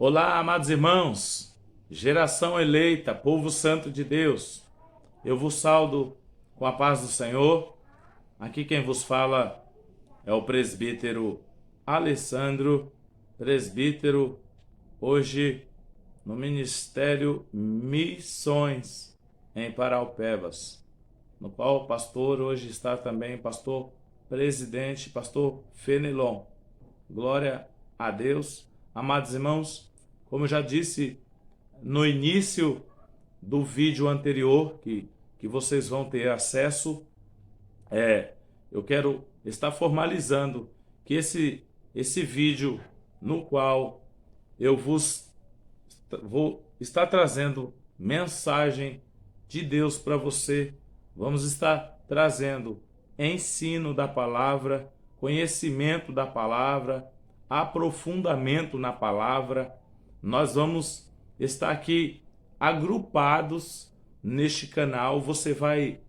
Olá, amados irmãos, geração eleita, povo santo de Deus. Eu vos saúdo com a paz do Senhor. Aqui quem vos fala é o presbítero Alessandro, presbítero hoje no Ministério Missões em Paraupebas, no qual o pastor hoje está também, pastor presidente, pastor Fenelon. Glória a Deus. Amados irmãos, como eu já disse no início do vídeo anterior, que vocês vão ter acesso, eu quero estar formalizando que esse vídeo no qual eu vou estar trazendo mensagem de Deus para você, vamos estar trazendo ensino da palavra, conhecimento da palavra, aprofundamento na palavra. Nós vamos estar aqui agrupados neste canal. Você vai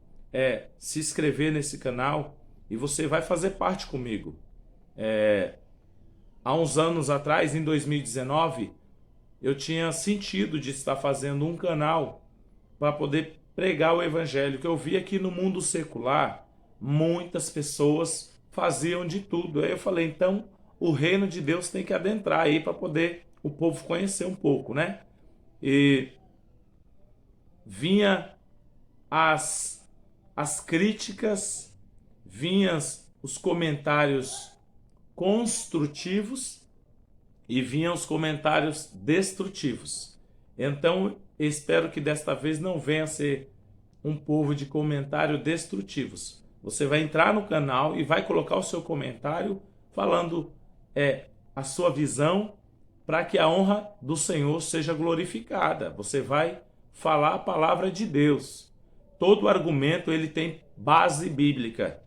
se inscrever nesse canal e você vai fazer parte comigo. Há uns anos atrás, em 2019, eu tinha sentido de estar fazendo um canal para poder pregar o evangelho, que eu via que no mundo secular muitas pessoas faziam de tudo. Aí eu falei, então o reino de Deus tem que adentrar aí para poder o povo conhecer um pouco, né? E vinha as críticas, vinham os comentários construtivos e vinham os comentários destrutivos. Então, espero que desta vez não venha a ser um povo de comentários destrutivos. Você vai entrar no canal e vai colocar o seu comentário falando a sua visão para que a honra do Senhor seja glorificada. Você vai falar a palavra de Deus. Todo argumento ele tem base bíblica.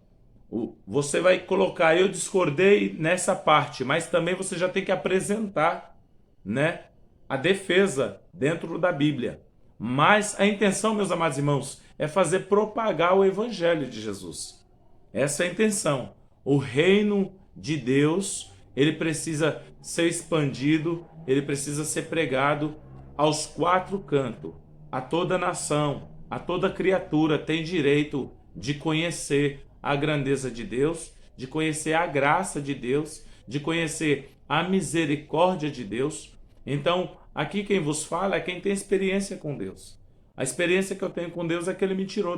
Você vai colocar, eu discordei nessa parte, mas também você já tem que apresentar, né, a defesa dentro da Bíblia. Mas a intenção, meus amados irmãos, é fazer propagar o evangelho de Jesus. Essa é a intenção. O reino de Deus, ele precisa ser expandido, ele precisa ser pregado aos quatro cantos. A toda nação, a toda criatura tem direito de conhecer a grandeza de Deus, de conhecer a graça de Deus, de conhecer a misericórdia de Deus. Então, aqui quem vos fala é quem tem experiência com Deus. A experiência que eu tenho com Deus é que ele me tirou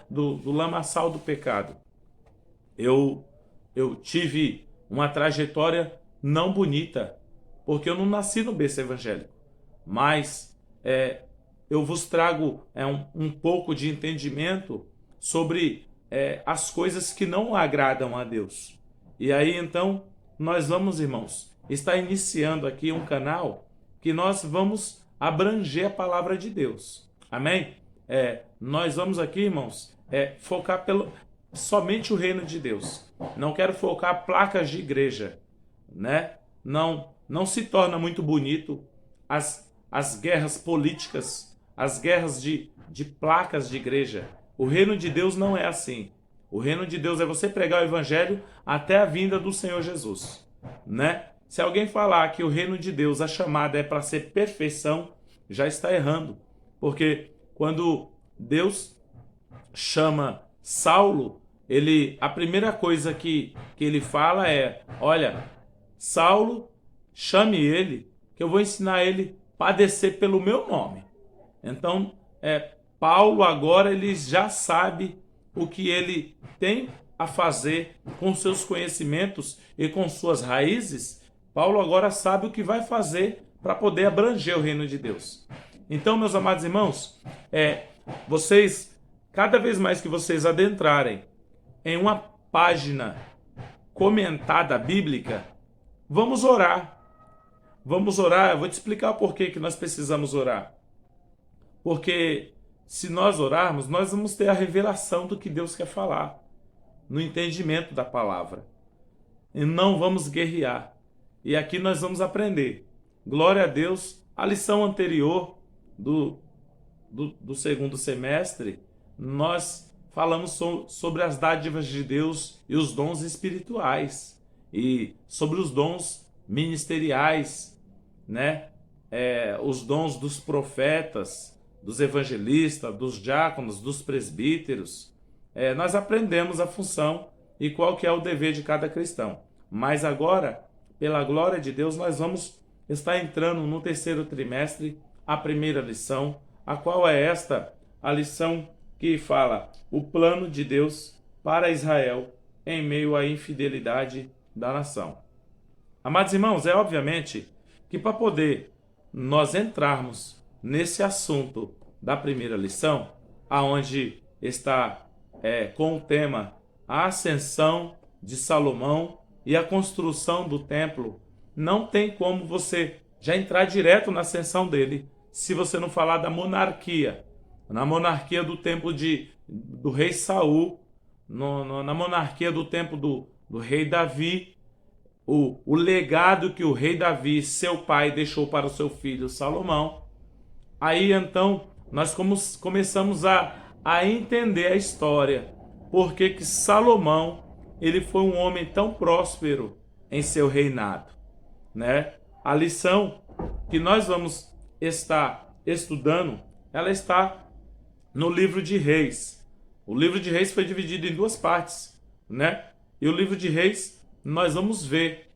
do lamaçal do pecado. Eu tive uma trajetória não bonita, porque eu não nasci no berço evangélico. Mas eu vos trago um pouco de entendimento sobre as coisas que não agradam a Deus. E aí, então, nós vamos, irmãos, estar iniciando aqui um canal que nós vamos abranger a palavra de Deus. Amém? Nós vamos aqui, irmãos, focar somente o reino de Deus. Não quero focar placas de igreja, né? Não se torna muito bonito as guerras políticas, as guerras de placas de igreja. O reino de Deus não é assim. O reino de Deus é você pregar o evangelho até a vinda do Senhor Jesus, né? Se alguém falar que o reino de Deus, a chamada é para ser perfeição, já está errando. Porque quando Deus chama Saulo, a primeira coisa que ele fala é, olha, Saulo, chame ele, que eu vou ensinar ele a padecer pelo meu nome. Então, Paulo agora ele já sabe o que ele tem a fazer com seus conhecimentos e com suas raízes. Paulo agora sabe o que vai fazer para poder abranger o reino de Deus. Então, meus amados irmãos, vocês, cada vez mais que vocês adentrarem em uma página comentada bíblica, vamos orar. Vamos orar, eu vou te explicar o porquê que nós precisamos orar. Porque se nós orarmos, nós vamos ter a revelação do que Deus quer falar, no entendimento da palavra. E não vamos guerrear. E aqui nós vamos aprender. Glória a Deus. A lição anterior do segundo semestre, nós falamos sobre as dádivas de Deus e os dons espirituais. E sobre os dons ministeriais, né? os dons dos profetas, dos evangelistas, dos diáconos, dos presbíteros. Nós aprendemos a função e qual que é o dever de cada cristão. Mas agora, pela glória de Deus, nós vamos estar entrando no terceiro trimestre, a primeira lição, a qual é esta, a lição que fala o plano de Deus para Israel em meio à infidelidade da nação. Amados irmãos, obviamente que para poder nós entrarmos nesse assunto da primeira lição, aonde está com o tema a ascensão de Salomão e a construção do templo, não tem como você já entrar direto na ascensão dele se você não falar da monarquia. Na monarquia do tempo do rei Saul, na monarquia do tempo do rei Davi, o legado que o rei Davi, seu pai, deixou para o seu filho Salomão. Aí então nós começamos a entender a história, porque que Salomão ele foi um homem tão próspero em seu reinado, né? A lição que nós vamos estar estudando, ela está no livro de Reis. O livro de Reis foi dividido em duas partes, né? E o livro de Reis, nós vamos ver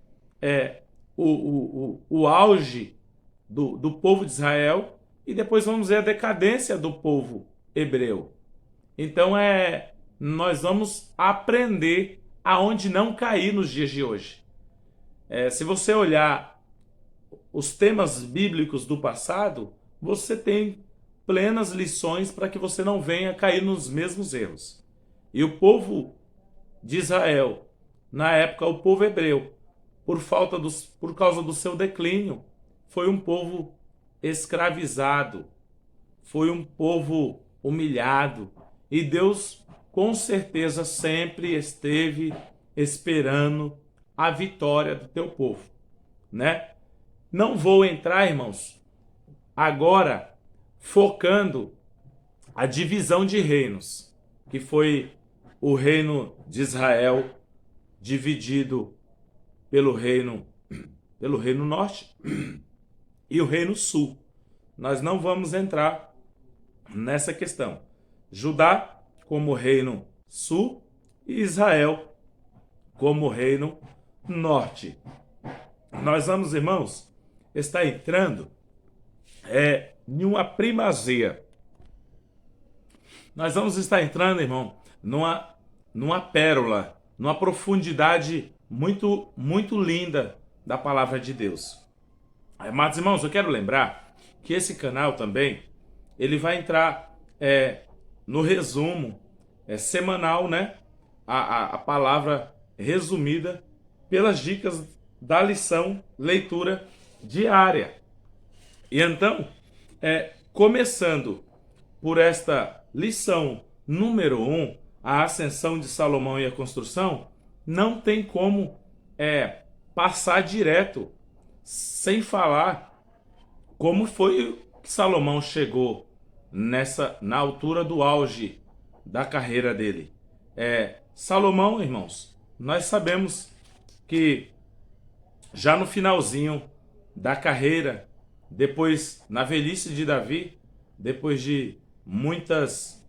o auge do povo de Israel e depois vamos ver a decadência do povo hebreu. Então nós vamos aprender aonde não cair nos dias de hoje. Se você olhar os temas bíblicos do passado, você tem plenas lições para que você não venha cair nos mesmos erros. E o povo de Israel, na época, o povo hebreu, por causa do seu declínio, foi um povo escravizado, foi um povo humilhado. E Deus, com certeza, sempre esteve esperando a vitória do teu povo, né? Não vou entrar, irmãos, agora focando a divisão de reinos, que foi o reino de Israel dividido pelo reino norte e o reino sul. Nós não vamos entrar nessa questão. Judá como reino sul e Israel como reino norte. Nós vamos, irmãos, estar entrando em uma primazia. Nós vamos estar entrando, irmão, numa pérola, numa profundidade muito, muito linda da palavra de Deus. Amados irmãos, eu quero lembrar que esse canal também, ele vai entrar no resumo semanal, né? A palavra resumida pelas dicas da lição leitura diária. E então, começando por esta lição número 1, a ascensão de Salomão e a construção, não tem como passar direto sem falar como foi que Salomão chegou na altura do auge da carreira dele. Salomão, irmãos, nós sabemos que já no finalzinho da carreira, depois na velhice de Davi, depois de muitas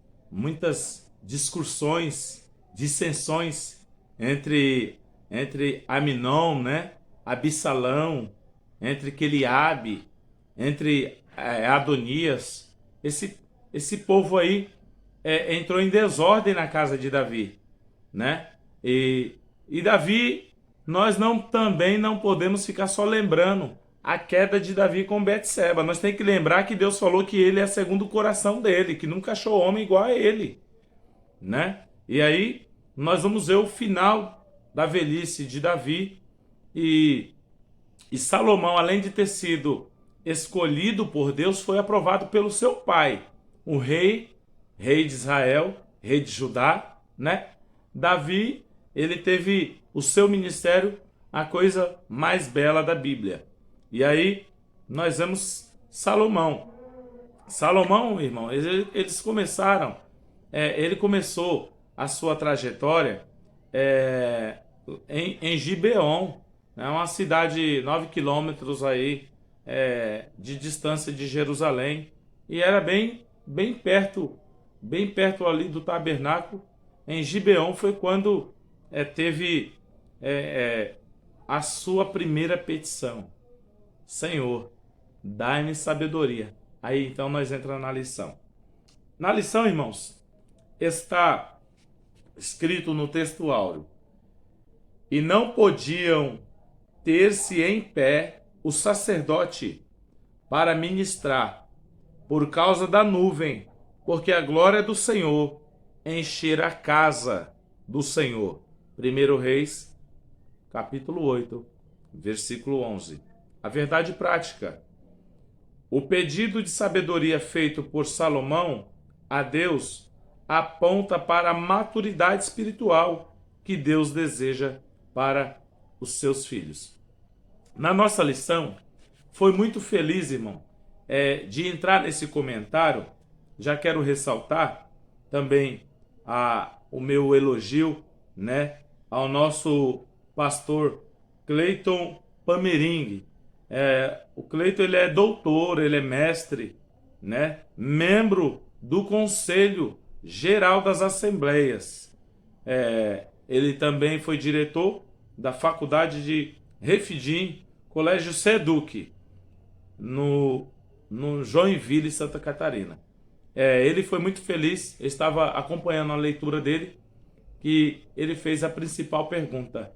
discussões, dissensões entre Aminon, né, Absalão, entre Queliabe, entre Adonias, esse povo aí entrou em desordem na casa de Davi, né? E Davi, nós também não podemos ficar só lembrando a queda de Davi com Betseba. Nós temos que lembrar que Deus falou que ele é segundo o coração dele, que nunca achou homem igual a ele, né? E aí nós vamos ver o final da velhice de Davi e Salomão, além de ter sido escolhido por Deus, foi aprovado pelo seu pai, o rei de Israel, rei de Judá, né? Davi, ele teve o seu ministério, a coisa mais bela da Bíblia. E aí nós vemos Salomão. Salomão, irmão, eles começaram, ele começou a sua trajetória em Gibeon, né, uma cidade 9 quilômetros aí de distância de Jerusalém, e era bem perto ali do tabernáculo. Em Gibeon foi quando teve a sua primeira petição: Senhor, dai-me sabedoria. Aí então nós entramos na lição. Na lição, irmãos, está escrito no texto áureo: e não podiam ter-se em pé o sacerdote para ministrar, por causa da nuvem, porque a glória do Senhor encher a casa do Senhor. 1 Reis, capítulo 8, versículo 11. A verdade prática. O pedido de sabedoria feito por Salomão a Deus aponta para a maturidade espiritual que Deus deseja para os seus filhos. Na nossa lição, foi muito feliz, irmão, de entrar nesse comentário. Já quero ressaltar também o meu elogio, né, ao nosso pastor Cleiton Pamering. O Cleiton, ele é doutor, ele é mestre, né, membro do Conselho Geral das Assembleias. Ele também foi diretor da Faculdade de Refidim, Colégio Seduc, no Joinville, Santa Catarina. Ele foi muito feliz, eu estava acompanhando a leitura dele, que ele fez a principal pergunta: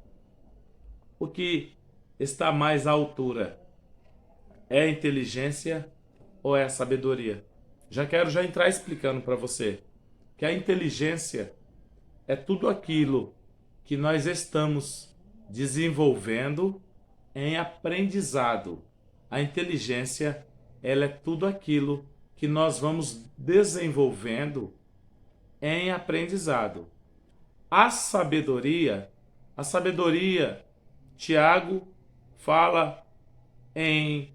o que está mais à altura? É a inteligência ou é a sabedoria? Já quero entrar explicando para você que a inteligência é tudo aquilo que nós estamos desenvolvendo em aprendizado. A inteligência, ela é tudo aquilo que nós vamos desenvolvendo em aprendizado. A sabedoria, Tiago fala em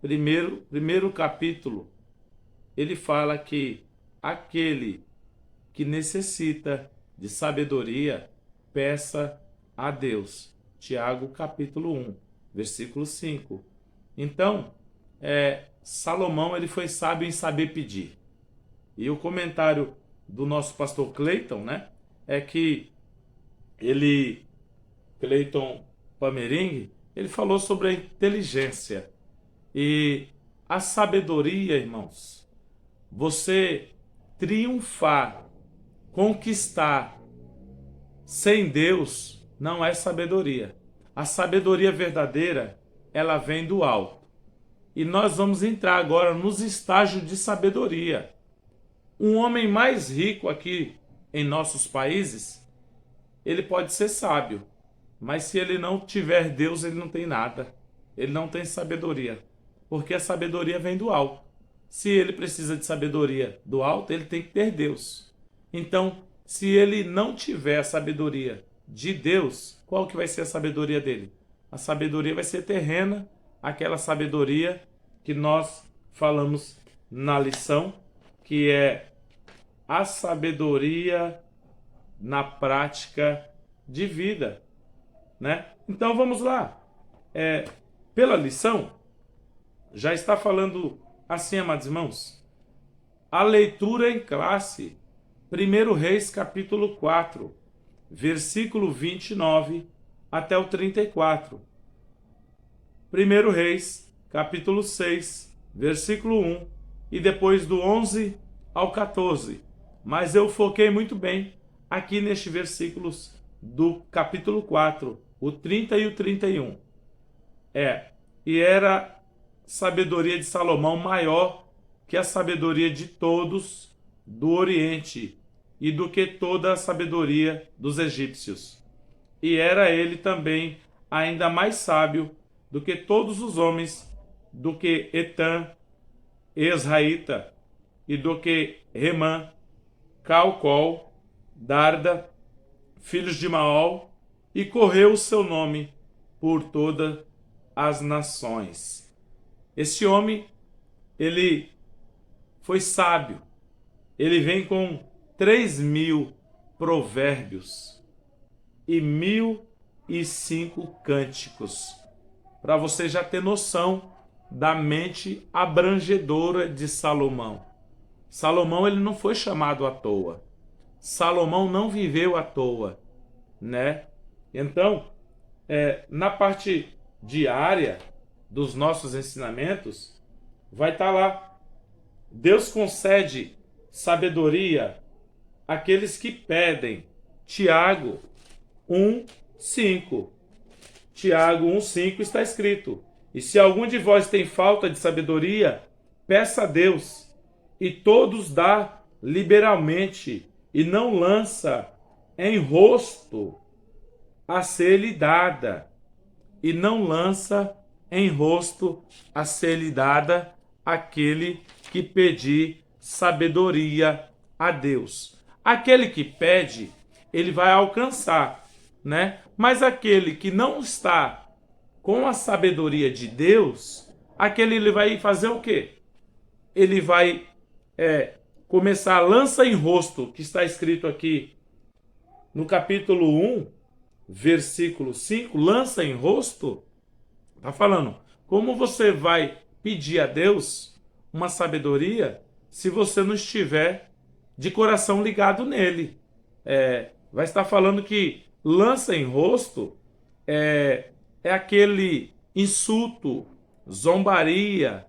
primeiro capítulo, ele fala que aquele que necessita de sabedoria, peça a Deus. Tiago capítulo 1, versículo 5. Então, Salomão, ele foi sábio em saber pedir. E o comentário do nosso pastor Cleiton, né, é que Cleiton Pamering, ele falou sobre a inteligência e a sabedoria, irmãos. Você triunfar, conquistar sem Deus não é sabedoria. A sabedoria verdadeira, ela vem do alto. E nós vamos entrar agora nos estágios de sabedoria. Um homem mais rico aqui em nossos países, ele pode ser sábio, mas se ele não tiver Deus, ele não tem nada. Ele não tem sabedoria, porque a sabedoria vem do alto. Se ele precisa de sabedoria do alto, ele tem que ter Deus. Então, se ele não tiver a sabedoria de Deus, qual que vai ser a sabedoria dele? A sabedoria vai ser terrena, aquela sabedoria que nós falamos na lição, que é a sabedoria na prática de vida, né? Então vamos lá. Pela lição, já está falando assim, amados irmãos, a leitura em classe, 1 Reis capítulo 4, versículo 29 até o 34. 1 Reis capítulo 6, versículo 1, e depois do 11 ao 14. Mas eu foquei muito bem aqui nestes versículos do capítulo 4, o 30 e o 31. E era sabedoria de Salomão maior que a sabedoria de todos do Oriente e do que toda a sabedoria dos egípcios. E era ele também ainda mais sábio do que todos os homens, do que Etã, Esraíta, e do que Remã, Calcol, Darda, filhos de Maol, e correu o seu nome por todas as nações. Esse homem, ele foi sábio. Ele vem com 3.000 provérbios e 1.005 cânticos, para você já ter noção da mente abrangedora de Salomão. Salomão, ele não foi chamado à toa. Salomão não viveu à toa, né? Então, na parte diária dos nossos ensinamentos, vai estar lá. Deus concede sabedoria àqueles que pedem. Tiago 1:5. Tiago 1:5 está escrito: e se algum de vós tem falta de sabedoria, peça a Deus, e todos dá liberalmente, e não lança em rosto a ser-lhe dada. E não lança em rosto a ser-lhe dada aquele que pedir sabedoria a Deus. Aquele que pede, ele vai alcançar, né? Mas aquele que não está com a sabedoria de Deus, aquele ele vai fazer o quê? Ele vai começar a lança em rosto, que está escrito aqui no capítulo 1, versículo 5, lança em rosto, está falando, como você vai pedir a Deus uma sabedoria se você não estiver de coração ligado nele? Vai estar falando que lança em rosto é aquele insulto, zombaria,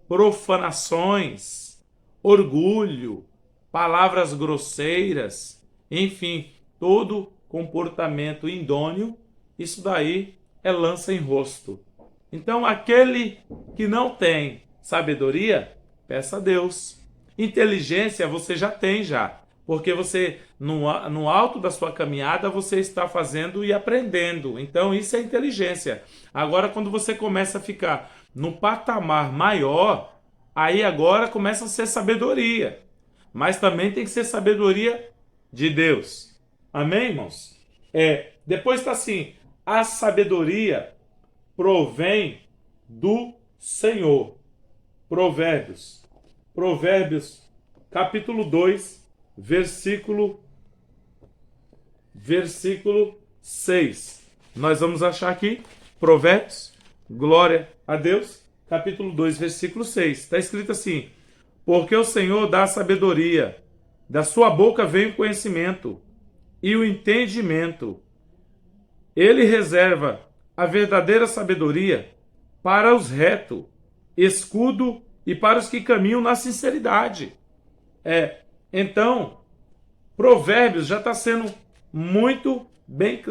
profanações, orgulho, palavras grosseiras, enfim, todo comportamento indôneo, isso daí é lança em rosto. Então, aquele que não tem sabedoria, peça a Deus. Inteligência você já tem já, porque você, no alto da sua caminhada, você está fazendo e aprendendo. Então, isso é inteligência. Agora, quando você começa a ficar no patamar maior, aí agora começa a ser sabedoria. Mas também tem que ser sabedoria de Deus. Amém, irmãos? Depois está assim, a sabedoria provém do Senhor. Provérbios, capítulo 2, versículo 6. Nós vamos achar aqui, Provérbios, glória a Deus, capítulo 2, versículo 6. Está escrito assim: porque o Senhor dá sabedoria, da sua boca vem o conhecimento e o entendimento. Ele reserva a verdadeira sabedoria para os retos, escudo e para os que caminham na sinceridade. Então, Provérbios já está sendo muito bem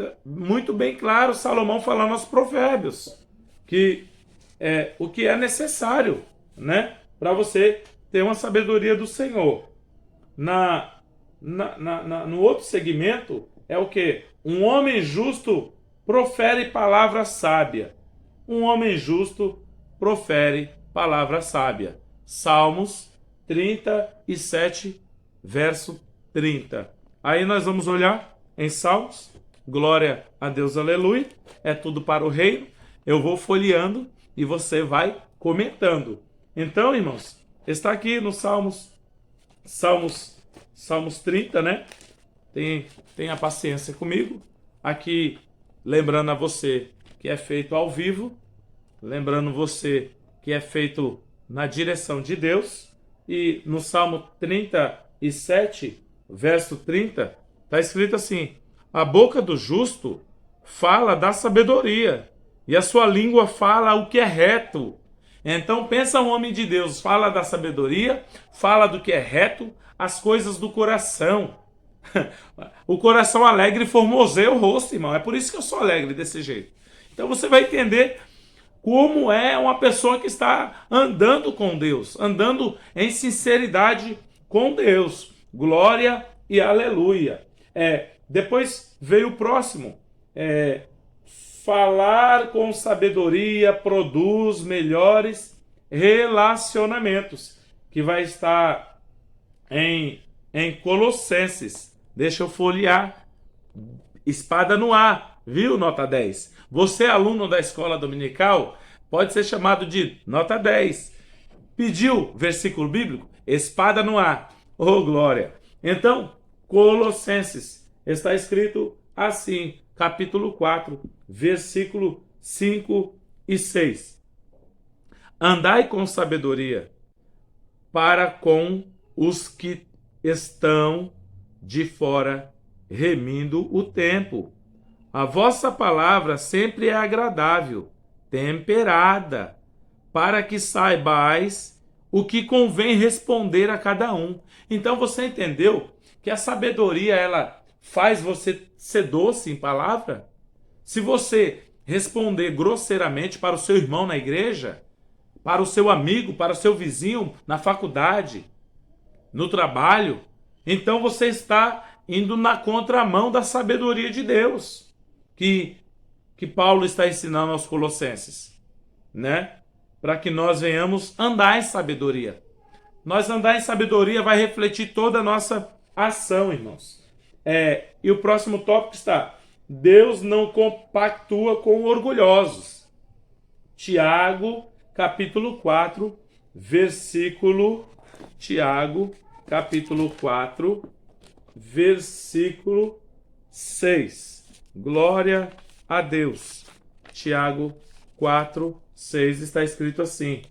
claro, Salomão falando aos Provérbios, que o que é necessário, né, para você ter uma sabedoria do Senhor. No outro segmento é o que? Um homem justo profere palavra sábia. Um homem justo profere palavra sábia. Salmos 37, verso 30. Aí nós vamos olhar em Salmos. Glória a Deus, aleluia. É tudo para o reino. Eu vou folheando e você vai comentando. Então, irmãos, está aqui no Salmos 30, né? Tenha paciência comigo. Aqui, lembrando a você que é feito ao vivo, lembrando você que é feito na direção de Deus. E no Salmo 37, verso 30, está escrito assim: a boca do justo fala da sabedoria, e a sua língua fala o que é reto. Então pensa um homem de Deus, fala da sabedoria, fala do que é reto, as coisas do coração. O coração alegre formoseia o rosto, irmão. É por isso que eu sou alegre desse jeito. Então você vai entender como é uma pessoa que está andando com Deus, andando em sinceridade com Deus. Glória e aleluia. Depois veio o próximo. Falar com sabedoria produz melhores relacionamentos, que vai estar em Colossenses. Deixa eu folhear. Espada no ar, viu? Nota 10. Você, aluno da escola dominical, pode ser chamado de nota 10. Pediu versículo bíblico? Espada no ar. Oh, glória! Então, Colossenses, está escrito assim, capítulo 4, versículo 5 e 6. Andai com sabedoria para com os que estão de fora, remindo o tempo. A vossa palavra sempre é agradável, temperada, para que saibais o que convém responder a cada um. Então você entendeu que a sabedoria, ela faz você ser doce em palavra? Se você responder grosseiramente para o seu irmão na igreja, para o seu amigo, para o seu vizinho na faculdade, no trabalho, então você está indo na contramão da sabedoria de Deus, que Paulo está ensinando aos Colossenses, né? Para que nós venhamos andar em sabedoria. Nós andar em sabedoria vai refletir toda a nossa ação, irmãos. E o próximo tópico está: Deus não compactua com orgulhosos. Tiago, capítulo 4, versículo... Tiago, capítulo 4, versículo 6. Glória a Deus. Tiago 4, 6 está escrito assim: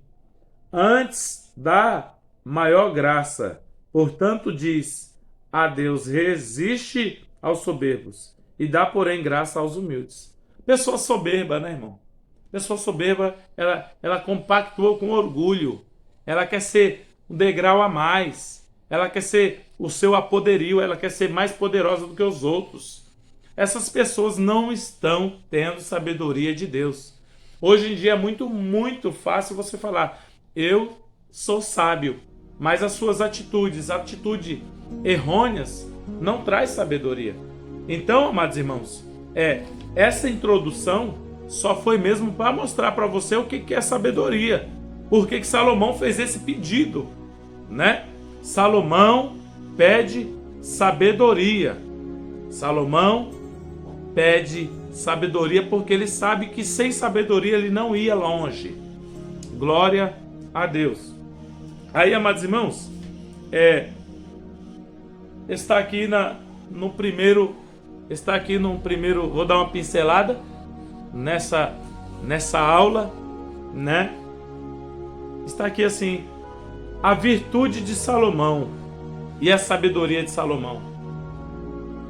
antes da maior graça, portanto diz, a Deus resiste aos soberbos e dá, porém, graça aos humildes. Pessoa soberba, né, irmão? Pessoa soberba, ela compactua com orgulho. Ela quer ser um degrau a mais. Ela quer ser o seu apoderio. Ela quer ser mais poderosa do que os outros. Essas pessoas não estão tendo sabedoria de Deus. Hoje em dia é muito fácil você falar: eu sou sábio. Mas as suas atitudes errôneas, não traz sabedoria. Então, amados irmãos, essa introdução só foi mesmo para mostrar para você o que é sabedoria. Por que Salomão fez esse pedido, né? Salomão pede sabedoria. Salomão pede sabedoria porque ele sabe que sem sabedoria ele não ia longe. Glória a Deus. Aí, amados irmãos, está aqui no primeiro, vou dar uma pincelada nessa aula, né? Está aqui assim: a virtude de Salomão e a sabedoria de Salomão.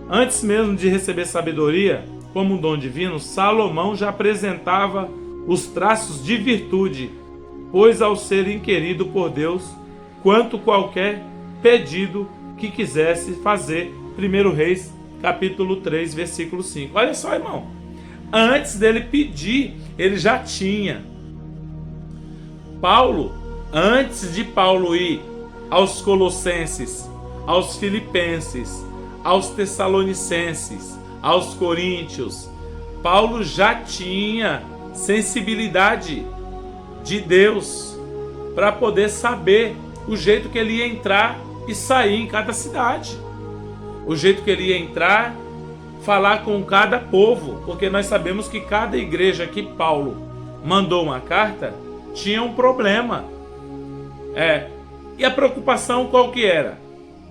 Antes mesmo de receber sabedoria como um dom divino, Salomão já apresentava os traços de virtude, pois ao ser inquirido por Deus quanto qualquer pedido que quisesse fazer. 1 Reis, capítulo 3, versículo 5. Olha só, irmão. Antes dele pedir, ele já tinha. Paulo, antes de Paulo ir aos Colossenses, aos Filipenses, aos Tessalonicenses, aos Coríntios, Paulo já tinha sensibilidade de Deus para poder saber o jeito que ele ia entrar e sair em cada cidade, o jeito que ele ia entrar, falar com cada povo, porque nós sabemos que cada igreja que Paulo mandou uma carta tinha um problema. E a preocupação qual que era?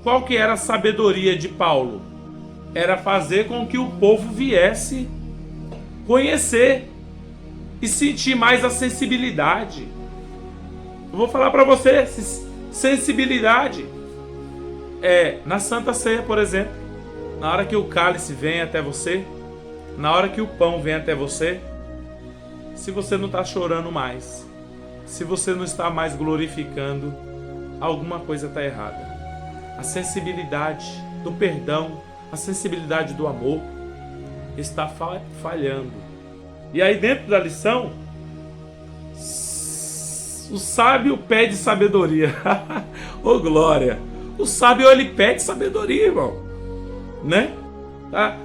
Qual que era a sabedoria de Paulo? Era fazer com que o povo viesse conhecer e sentir mais a sensibilidade. Eu vou falar para você, sensibilidade. Na Santa Ceia, por exemplo, na hora que o cálice vem até você, na hora que o pão vem até você, se você não está chorando mais, se você não está mais glorificando, alguma coisa está errada. A sensibilidade do perdão, a sensibilidade do amor está falhando. E aí, dentro da lição, o sábio pede sabedoria. Ô glória! O sábio, ele pede sabedoria, irmão, né?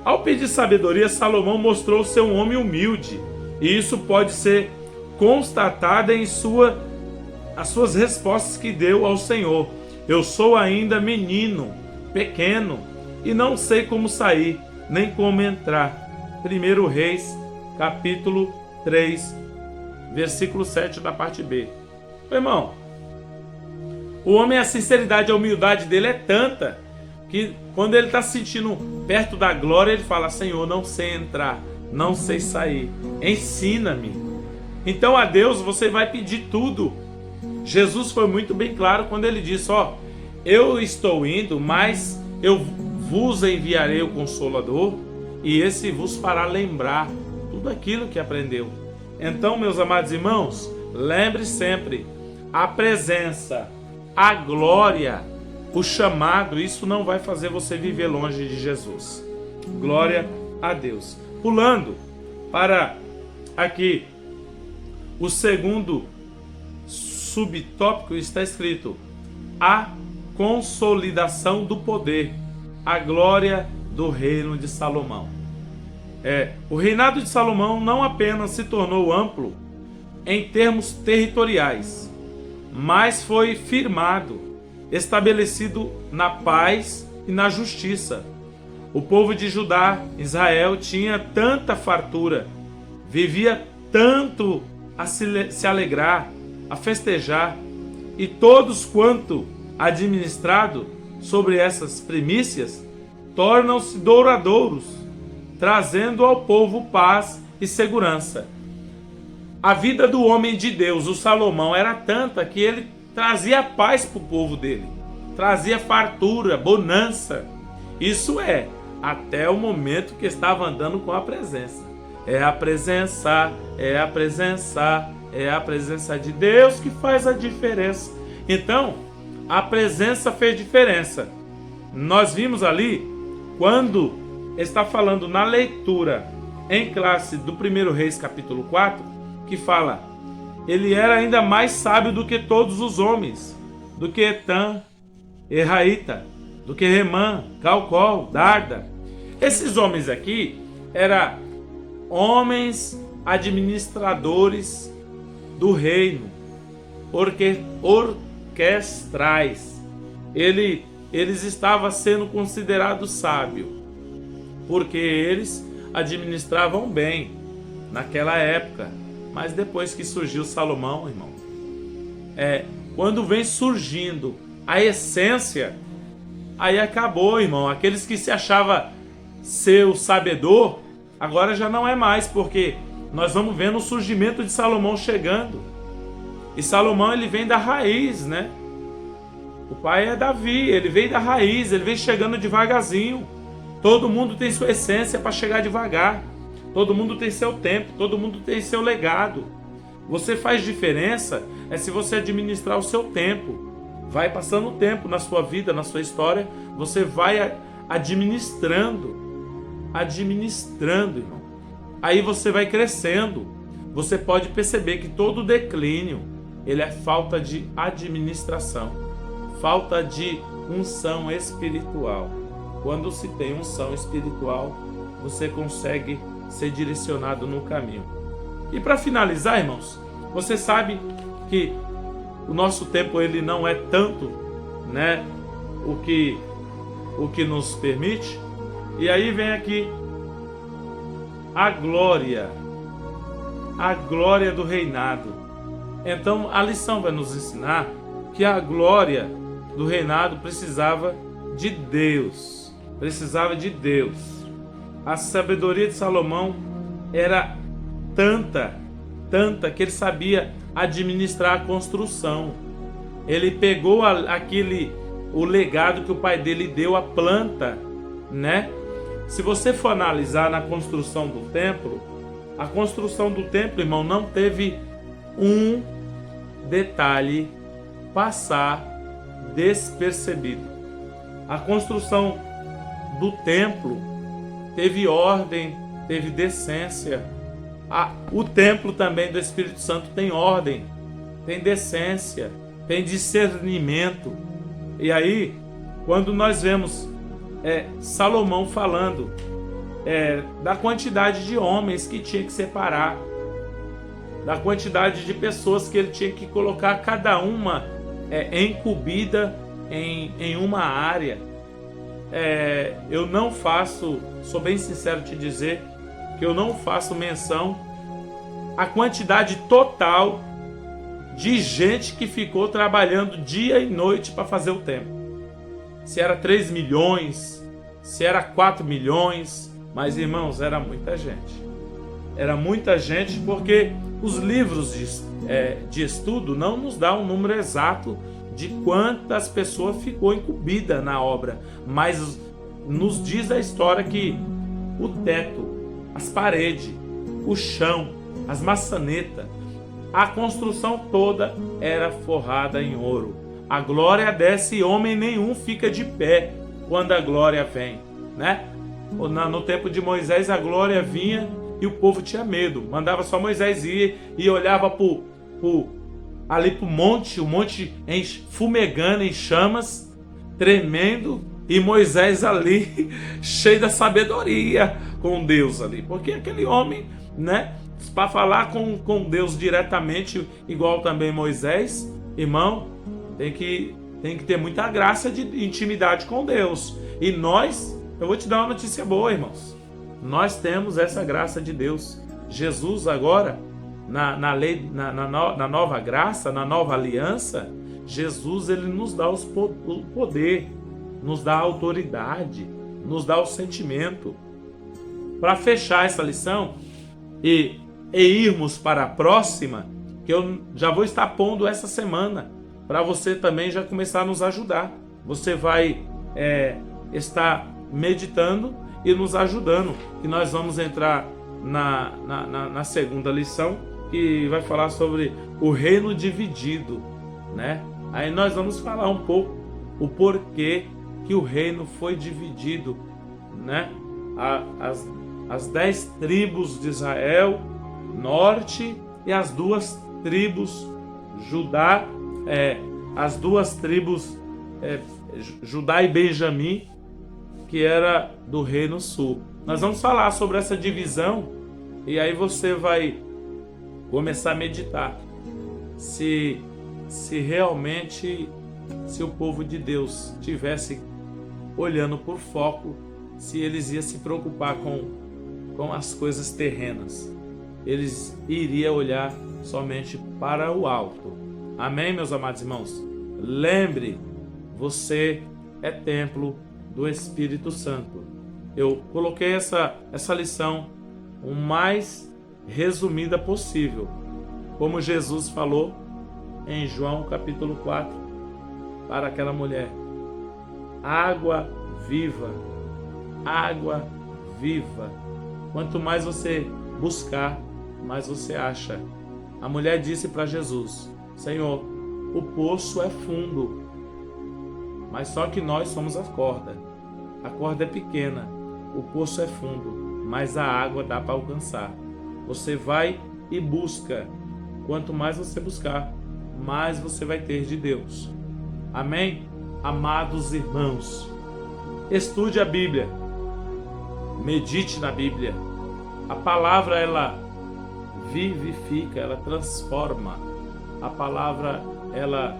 Ao pedir sabedoria, Salomão mostrou ser um homem humilde. E isso pode ser constatado em as suas respostas que deu ao Senhor. Eu sou ainda menino, pequeno, e não sei como sair, nem como entrar. 1 Reis, capítulo 3, versículo 7 da parte B. Irmão, o homem, a sinceridade, a humildade dele é tanta que quando ele está se sentindo perto da glória, ele fala: Senhor, não sei entrar, não sei sair, ensina-me. Então a Deus você vai pedir tudo. Jesus foi muito bem claro quando ele disse, ó, eu estou indo, mas eu vos enviarei o Consolador, e esse vos fará lembrar tudo aquilo que aprendeu. Então, meus amados irmãos, lembre sempre, a presença, a glória, o chamado, isso não vai fazer você viver longe de Jesus. Glória a Deus. Pulando para aqui, o segundo subtópico, está escrito a consolidação do poder, a glória do reino de Salomão. O reinado de Salomão não apenas se tornou amplo em termos territoriais, mas foi firmado, estabelecido na paz e na justiça. O povo de Judá, Israel, tinha tanta fartura, vivia tanto a se alegrar, a festejar, e todos quanto administrado sobre essas primícias tornam-se douradouros, trazendo ao povo paz e segurança. A vida do homem de Deus, o Salomão, era tanta que ele trazia paz para o povo dele, trazia fartura, bonança. Isso até o momento que estava andando com a presença. É a presença, é a presença, é a presença de Deus que faz a diferença. Então, a presença fez diferença. Nós vimos ali, quando está falando na leitura em classe do 1 Reis capítulo 4, que fala, ele era ainda mais sábio do que todos os homens, do que Etã, Erraíta, do que Remã, Calcol, Darda. Esses homens aqui eram homens administradores do reino, orquestrais. Eles estavam sendo considerados sábios, porque eles administravam bem naquela época. Mas depois que surgiu Salomão, irmão, quando vem surgindo a essência, aí acabou, irmão. Aqueles que se achavam ser o sabedor, agora já não é mais, porque nós vamos vendo o surgimento de Salomão chegando. E Salomão, ele vem da raiz, né? O pai é Davi, ele vem da raiz, ele vem chegando devagarzinho. Todo mundo tem sua essência para chegar devagar. Todo mundo tem seu tempo, todo mundo tem seu legado. Você faz diferença se você administrar o seu tempo. Vai passando o tempo na sua vida, na sua história, você vai administrando, irmão. Aí você vai crescendo. Você pode perceber que todo declínio, ele é falta de administração, falta de unção espiritual. Quando se tem unção espiritual, você consegue ser direcionado no caminho. E para finalizar, irmãos, você sabe que o nosso tempo, ele não é tanto, né, o que nos permite. E aí vem aqui a glória do reinado. Então a lição vai nos ensinar que a glória do reinado precisava de Deus. A sabedoria de Salomão era tanta que ele sabia administrar a construção. Ele pegou o legado que o pai dele deu, a planta, né? Se você for analisar na construção do templo, a construção do templo, irmão, não teve um detalhe passar despercebido. A construção do templo teve ordem, teve decência. O templo também do Espírito Santo tem ordem, tem decência, tem discernimento. E aí, quando nós vemos Salomão falando da quantidade de homens que tinha que separar, da quantidade de pessoas que ele tinha que colocar, cada uma incumbida em uma área. Eu não faço, sou bem sincero te dizer, que eu não faço menção à quantidade total de gente que ficou trabalhando dia e noite para fazer o templo. Se era 3 milhões, se era 4 milhões, mas irmãos, era muita gente. Era muita gente porque Os livros de estudo não nos dão um número exato de quantas pessoas ficou incumbida na obra, mas nos diz a história que o teto, as paredes, o chão, as maçanetas, a construção toda era forrada em ouro. A glória desce e homem nenhum fica de pé quando a glória vem, né? No tempo de Moisés a glória vinha e o povo tinha medo. Mandava só Moisés ir e olhava ali para o monte fumegando em chamas, tremendo, e Moisés ali cheio da sabedoria com Deus ali. Porque aquele homem, né, para falar com Deus diretamente, igual também Moisés, irmão, tem que ter muita graça de intimidade com Deus. E eu vou te dar uma notícia boa, irmãos. Nós temos essa graça de Deus. Jesus agora, na nova graça, na nova aliança, Jesus ele nos dá o poder, nos dá a autoridade, nos dá o sentimento. Para fechar essa lição e irmos para a próxima, que eu já vou estar pondo essa semana, para você também já começar a nos ajudar. Você vai estar meditando e nos ajudando, que nós vamos entrar na segunda lição, que vai falar sobre o reino dividido, né? Aí nós vamos falar um pouco o porquê que o reino foi dividido, né? As 10 tribos de Israel, norte, e as 2 tribos Judá, as 2 tribos Judá e Benjamim, que era do reino sul. Nós vamos falar sobre essa divisão e aí você vai começar a meditar se realmente, se o povo de Deus tivesse olhando por foco, se eles iam se preocupar com as coisas terrenas. Eles iriam olhar somente para o alto. Amém, meus amados irmãos? Lembre, você é templo do Espírito Santo. Eu coloquei essa lição o mais resumida possível, como Jesus falou em João capítulo 4 para aquela mulher: água viva, água viva. Quanto mais você buscar, mais você acha. A mulher disse para Jesus: Senhor, o poço é fundo, mas só que nós somos a corda. A corda é pequena, o poço é fundo, mas a água dá para alcançar. Você vai e busca. Quanto mais você buscar, mais você vai ter de Deus. Amém? Amados irmãos, estude a Bíblia, medite na Bíblia. A palavra, ela vivifica, ela transforma. A palavra, ela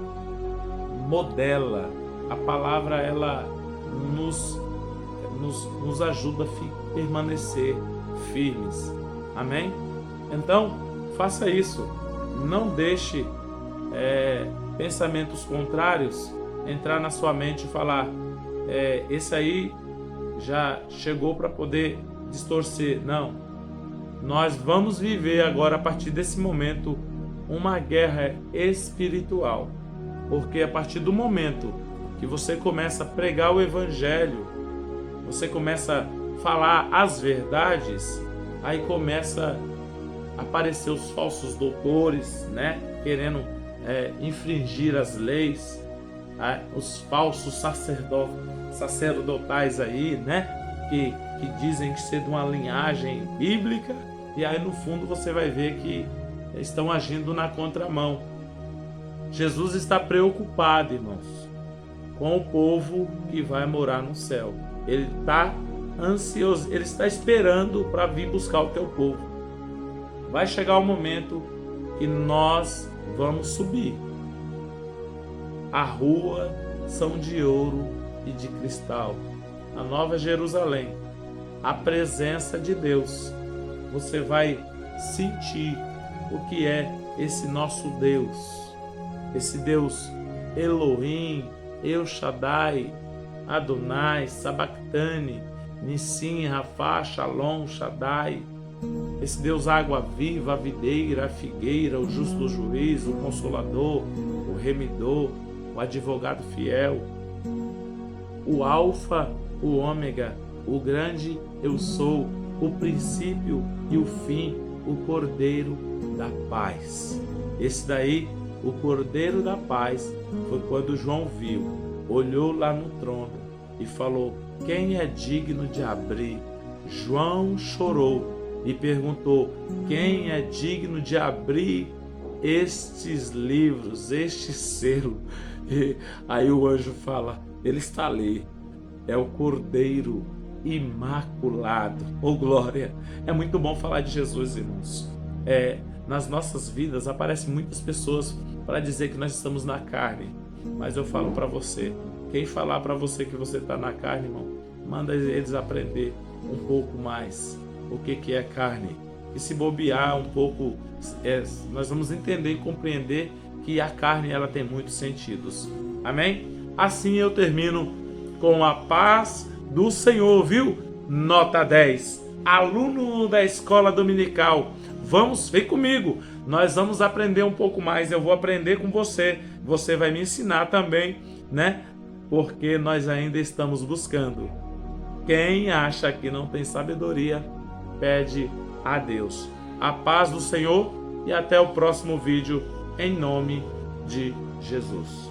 modela. A palavra, ela nos ajuda a permanecer firmes. Amém? Então, faça isso. Não deixe pensamentos contrários entrar na sua mente e falar: esse aí já chegou para poder distorcer. Não. Nós vamos viver agora, a partir desse momento, uma guerra espiritual. Porque a partir do momento que você começa a pregar o Evangelho, você começa a falar as verdades, aí começa a aparecer os falsos doutores, né? Querendo infringir as leis, os falsos sacerdotais aí, né? Que dizem que ser de uma linhagem bíblica, e aí no fundo você vai ver que estão agindo na contramão. Jesus está preocupado, irmãos, com o povo que vai morar no céu. Ele está ansioso, ele está esperando para vir buscar o teu povo. Vai chegar o momento que nós vamos subir. A rua são de ouro e de cristal. A Nova Jerusalém, a presença de Deus. Você vai sentir o que é esse nosso Deus. Esse Deus Elohim, El Shaddai, Adonai, Sabactani, Nissim, Rafá, Shalom, Shaddai. Esse Deus água viva, a videira, a figueira, o justo juiz, o consolador, o remidor, o advogado fiel, o alfa, o ômega, o grande eu sou, o princípio e o fim, o Cordeiro da paz. Esse daí, o Cordeiro da paz, foi quando João viu, olhou lá no trono e falou: quem é digno de abrir? João chorou e perguntou: quem é digno de abrir estes livros, este selo? E aí o anjo fala: ele está ali, é o Cordeiro imaculado. Oh glória! É muito bom falar de Jesus, irmãos. Nas nossas vidas aparecem muitas pessoas para dizer que nós estamos na carne, mas eu falo para você, quem falar para você que você está na carne, irmão, manda eles aprender um pouco mais o que é carne. E se bobear um pouco, nós vamos entender e compreender que a carne ela tem muitos sentidos. Amém? Assim eu termino com a paz do Senhor, viu? Nota 10. Aluno da escola dominical, vem comigo. Nós vamos aprender um pouco mais. Eu vou aprender com você. Você vai me ensinar também, né? Porque nós ainda estamos buscando. Quem acha que não tem sabedoria, pede a Deus. A paz do Senhor e até o próximo vídeo, em nome de Jesus.